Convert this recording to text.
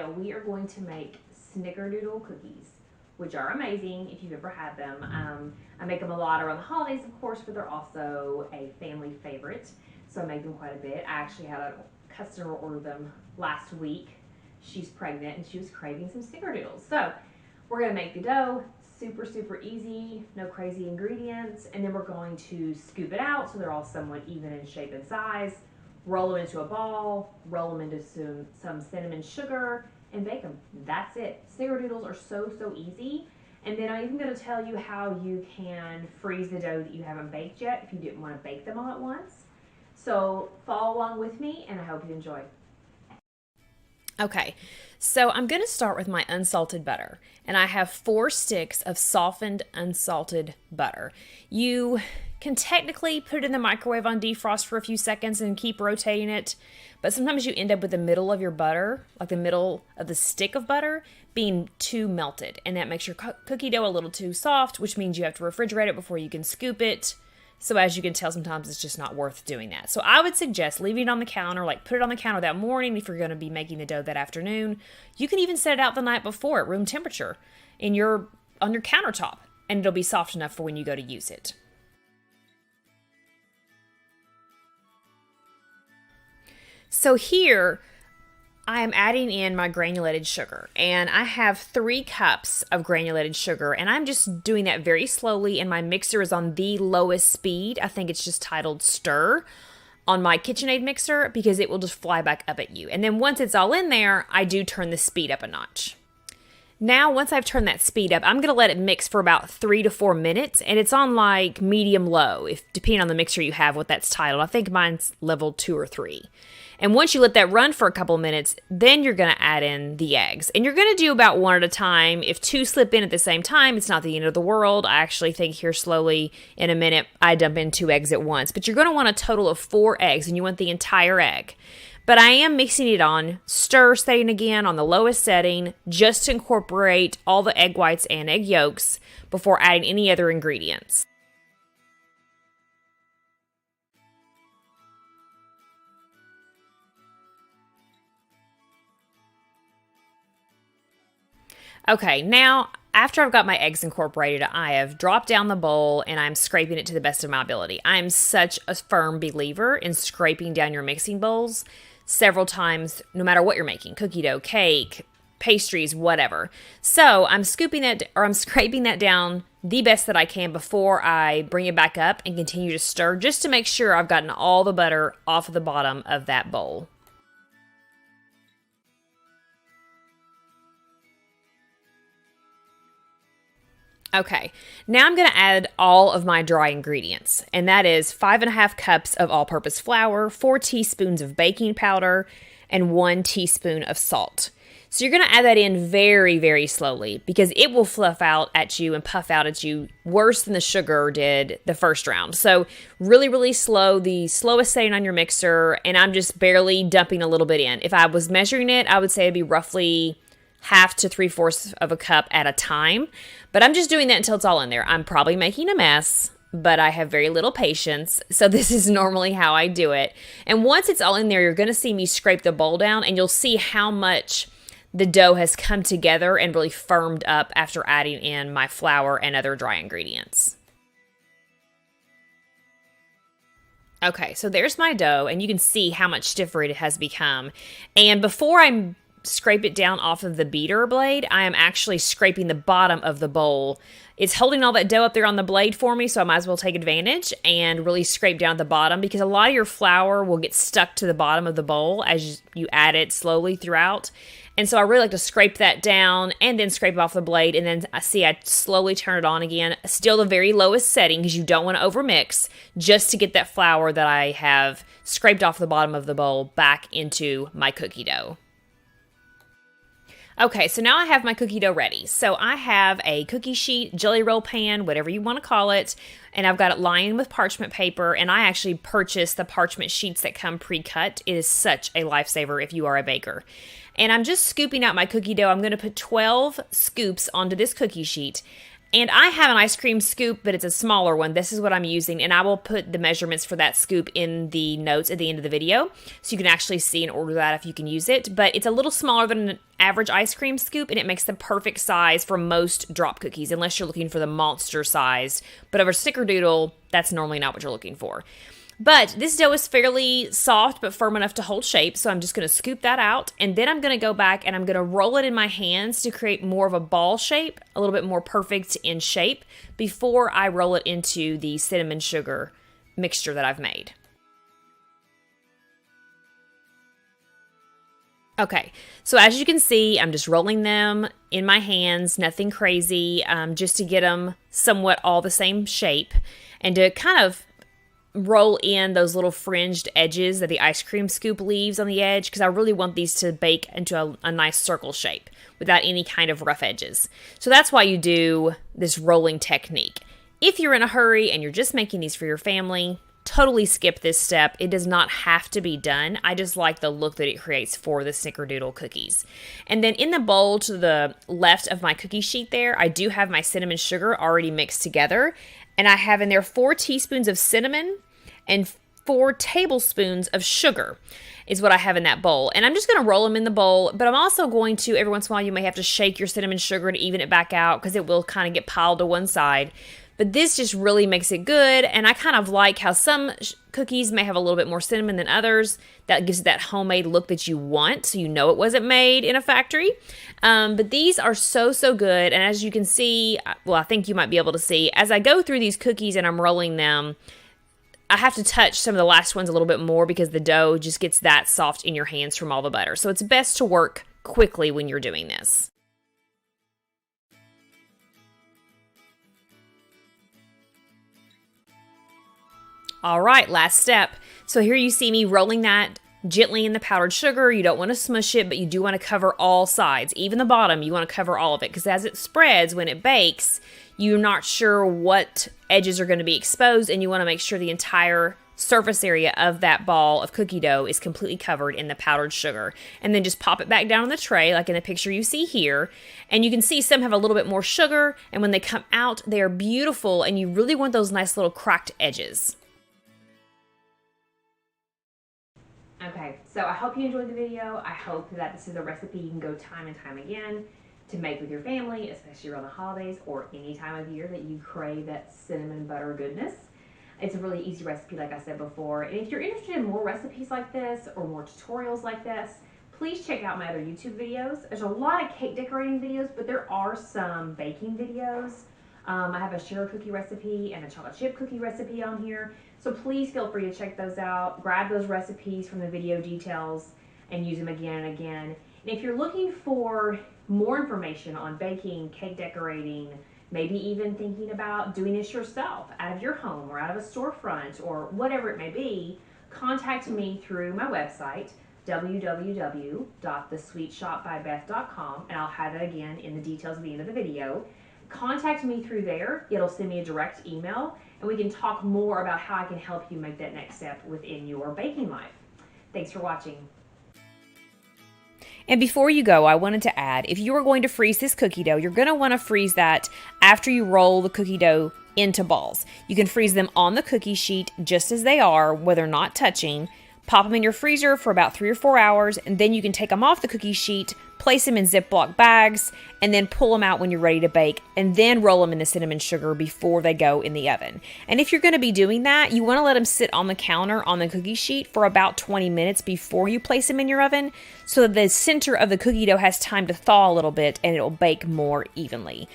video, we are going to make Snickerdoodle cookies, which are amazing if you've ever had them. I make them a lot around the holidays, of course, but they're also a family favorite, so I make them quite a bit. I actually had a customer order them last week. She's pregnant and she was craving some Snickerdoodles. So we're gonna make the dough, super, super easy, no crazy ingredients, and then we're going to scoop it out so they're all somewhat even in shape and size, roll them into a ball, roll them into some cinnamon sugar, and bake them. That's it. Snickerdoodles are so, so easy. And then I'm even gonna tell you how you can freeze the dough that you haven't baked yet if you didn't wanna bake them all at once. So follow along with me and I hope you enjoy. Okay, so I'm going to start with my unsalted butter, and I have 4 sticks of softened unsalted butter. You can technically put it in the microwave on defrost for a few seconds and keep rotating it, but sometimes you end up with the middle of your butter, like the middle of the stick of butter, being too melted, and that makes your cookie dough a little too soft, which means you have to refrigerate it before you can scoop it. So as you can tell, sometimes it's just not worth doing that. So I would suggest leaving it on the counter, like put it on the counter that morning if you're going to be making the dough that afternoon. You can even set it out the night before at room temperature on your countertop, and it'll be soft enough for when you go to use it. So here, I am adding in my granulated sugar, and I have 3 cups of granulated sugar, and I'm just doing that very slowly, and my mixer is on the lowest speed. I think it's just titled stir on my KitchenAid mixer because it will just fly back up at you. And then once it's all in there, I do turn the speed up a notch. Now, once I've turned that speed up, I'm going to let it mix for about 3 to 4 minutes, and it's on like medium-low, depending on the mixer you have, what that's titled. I think mine's level 2 or 3. And once you let that run for a couple of minutes, then you're going to add in the eggs. And you're going to do about 1 at a time. If 2 slip in at the same time, it's not the end of the world. I actually think here slowly in a minute, I dump in 2 eggs at once. But you're going to want a total of 4 eggs, and you want the entire egg. But I am mixing it on stir setting again on the lowest setting, just to incorporate all the egg whites and egg yolks before adding any other ingredients. Okay, now after I've got my eggs incorporated, I have dropped down the bowl and I'm scraping it to the best of my ability. I'm such a firm believer in scraping down your mixing bowls several times, no matter what you're making, cookie dough, cake, pastries, whatever. So I'm scraping that down the best that I can before I bring it back up and continue to stir, just to make sure I've gotten all the butter off of the bottom of that bowl. Okay, now I'm going to add all of my dry ingredients, and that is 5.5 cups of all-purpose flour, 4 teaspoons of baking powder, and 1 teaspoon of salt. So you're going to add that in very, very slowly because it will fluff out at you and puff out at you worse than the sugar did the first round. So really, really slow, the slowest setting on your mixer, and I'm just barely dumping a little bit in. If I was measuring it, I would say it'd be roughly 1/2 to 3/4 of a cup at a time. But I'm just doing that until it's all in there. I'm probably making a mess, but I have very little patience, so this is normally how I do it. And once it's all in there, you're going to see me scrape the bowl down, and you'll see how much the dough has come together and really firmed up after adding in my flour and other dry ingredients. Okay, so there's my dough, and you can see how much stiffer it has become. And before I scrape it down off of the beater blade, I am actually scraping the bottom of the bowl. It's holding all that dough up there on the blade for me, so I might as well take advantage and really scrape down at the bottom, because a lot of your flour will get stuck to the bottom of the bowl as you add it slowly throughout. And so I really like to scrape that down and then scrape it off the blade, and then I slowly turn it on again. Still the very lowest setting because you don't want to overmix, just to get that flour that I have scraped off the bottom of the bowl back into my cookie dough. Okay, so now I have my cookie dough ready. So I have a cookie sheet, jelly roll pan, whatever you want to call it, and I've got it lined with parchment paper, and I actually purchased the parchment sheets that come pre-cut. It is such a lifesaver if you are a baker. And I'm just scooping out my cookie dough. I'm going to put 12 scoops onto this cookie sheet, And I have an ice cream scoop, but it's a smaller one. This is what I'm using, and I will put the measurements for that scoop in the notes at the end of the video, so you can actually see and order that if you can use it. But it's a little smaller than an average ice cream scoop, and it makes the perfect size for most drop cookies, unless you're looking for the monster size. But over Snickerdoodle, that's normally not what you're looking for. But this dough is fairly soft but firm enough to hold shape, so I'm just going to scoop that out, and then I'm going to go back and I'm going to roll it in my hands to create more of a ball shape, a little bit more perfect in shape, before I roll it into the cinnamon sugar mixture that I've made. Okay, so as you can see, I'm just rolling them in my hands, nothing crazy, just to get them somewhat all the same shape, and to kind of roll in those little fringed edges that the ice cream scoop leaves on the edge, because I really want these to bake into a nice circle shape without any kind of rough edges. So that's why you do this rolling technique. If you're in a hurry and you're just making these for your family, totally skip this step. It does not have to be done. I just like the look that it creates for the Snickerdoodle cookies. And then in the bowl to the left of my cookie sheet there, I do have my cinnamon sugar already mixed together. And I have in there 4 teaspoons of cinnamon and 4 tablespoons of sugar is what I have in that bowl. And I'm just going to roll them in the bowl, but I'm also going to, every once in a while, you may have to shake your cinnamon sugar to even it back out because it will kind of get piled to one side. But this just really makes it good, and I kind of like how some cookies may have a little bit more cinnamon than others. That gives it that homemade look that you want, so you know it wasn't made in a factory. But these are so, so good, and as you can see, well, I think you might be able to see, as I go through these cookies and I'm rolling them, I have to touch some of the last ones a little bit more because the dough just gets that soft in your hands from all the butter. So it's best to work quickly when you're doing this. All right, last step. So here you see me rolling that gently in the powdered sugar. You don't want to smush it, but you do want to cover all sides. Even the bottom, you want to cover all of it because as it spreads, when it bakes, you're not sure what edges are going to be exposed, and you want to make sure the entire surface area of that ball of cookie dough is completely covered in the powdered sugar. And then just pop it back down on the tray like in the picture you see here. And you can see some have a little bit more sugar, and when they come out, they are beautiful, and you really want those nice little cracked edges. Okay, so I hope you enjoyed the video. I hope that this is a recipe you can go time and time again to make with your family, especially around the holidays or any time of year that you crave that cinnamon butter goodness. It's a really easy recipe, like I said before. And if you're interested in more recipes like this or more tutorials like this, please check out my other YouTube videos. There's a lot of cake decorating videos, but there are some baking videos. I have a sugar cookie recipe and a chocolate chip cookie recipe on here. So please feel free to check those out. Grab those recipes from the video details and use them again and again. And if you're looking for more information on baking, cake decorating, maybe even thinking about doing this yourself out of your home or out of a storefront or whatever it may be, contact me through my website, www.thesweetshopbybeth.com, and I'll have it again in the details at the end of the video. Contact me through there. It'll send me a direct email, and we can talk more about how I can help you make that next step within your baking life. Thanks for watching. And before you go, I wanted to add, if you are going to freeze this cookie dough, you're going to want to freeze that after you roll the cookie dough into balls. You can freeze them on the cookie sheet just as they are, where they're not touching. Pop them in your freezer for about 3 or 4 hours, and then you can take them off the cookie sheet, place them in Ziploc bags, and then pull them out when you're ready to bake, and then roll them in the cinnamon sugar before they go in the oven. And if you're going to be doing that, you want to let them sit on the counter on the cookie sheet for about 20 minutes before you place them in your oven, so that the center of the cookie dough has time to thaw a little bit and it'll bake more evenly.